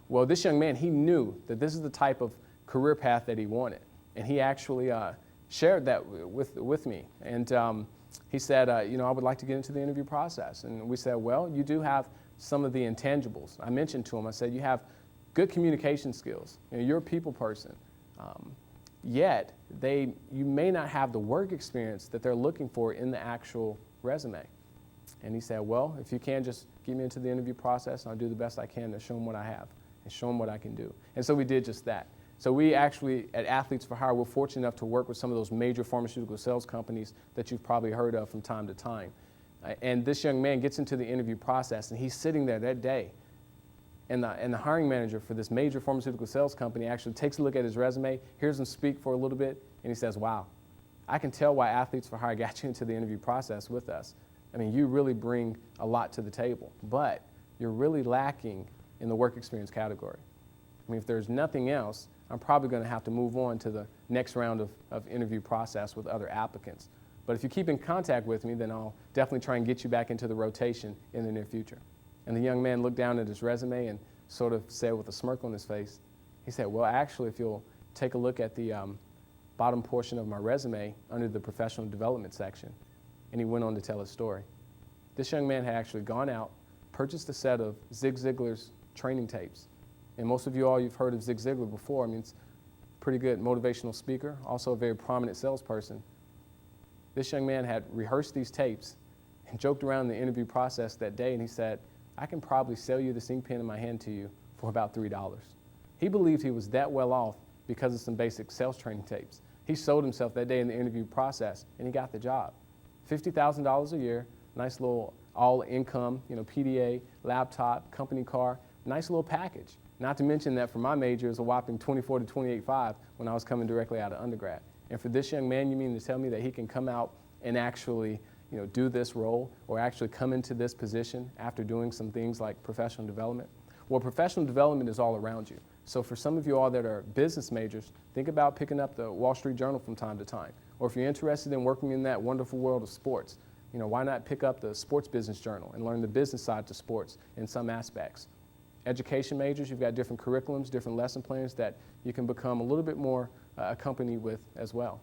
Well, this young man, he knew that this is the type of career path that he wanted. And he actually shared that with me. And he said, I would like to get into the interview process. And we said, well, you do have some of the intangibles. I mentioned to him, I said, you have good communication skills. You're a people person. Yet, you may not have the work experience that they're looking for in the actual resume. And he said, well, if you can just get me into the interview process, I'll do the best I can to show them what I have and show them what I can do. And so we did just that. So we actually, at Athletes for Hire, we're fortunate enough to work with some of those major pharmaceutical sales companies that you've probably heard of from time to time. And this young man gets into the interview process, and he's sitting there that day. And the hiring manager for this major pharmaceutical sales company actually takes a look at his resume, hears him speak for a little bit, and he says, wow, I can tell why Athletes for Hire got you into the interview process with us. I mean, you really bring a lot to the table, but you're really lacking in the work experience category. I mean, if there's nothing else, I'm probably going to have to move on to the next round of interview process with other applicants. But if you keep in contact with me, then I'll definitely try and get you back into the rotation in the near future. And the young man looked down at his resume and sort of said with a smirk on his face, he said, well, actually, if you'll take a look at the bottom portion of my resume under the professional development section. And he went on to tell his story. This young man had actually gone out, purchased a set of Zig Ziglar's training tapes. And most of you've heard of Zig Ziglar before. I mean, it's a pretty good motivational speaker, also a very prominent salesperson. This young man had rehearsed these tapes and joked around the interview process that day, and he said, I can probably sell you this ink pen in my hand to you for about $3. He believed he was that well off because of some basic sales training tapes. He sold himself that day in the interview process, and he got the job. $50,000 a year, nice little all-income, PDA, laptop, company car, nice little package. Not to mention that for my major, it was a whopping $24,000 to $28,500 when I was coming directly out of undergrad. And for this young man, you mean to tell me that he can come out and actually do this role or actually come into this position after doing some things like professional development? Well, professional development is all around you. So for some of you all that are business majors, think about picking up the Wall Street Journal from time to time. Or if you're interested in working in that wonderful world of sports, why not pick up the Sports Business Journal and learn the business side to sports in some aspects? Education majors, you've got different curriculums, different lesson plans that you can become a little bit more accompanied with as well.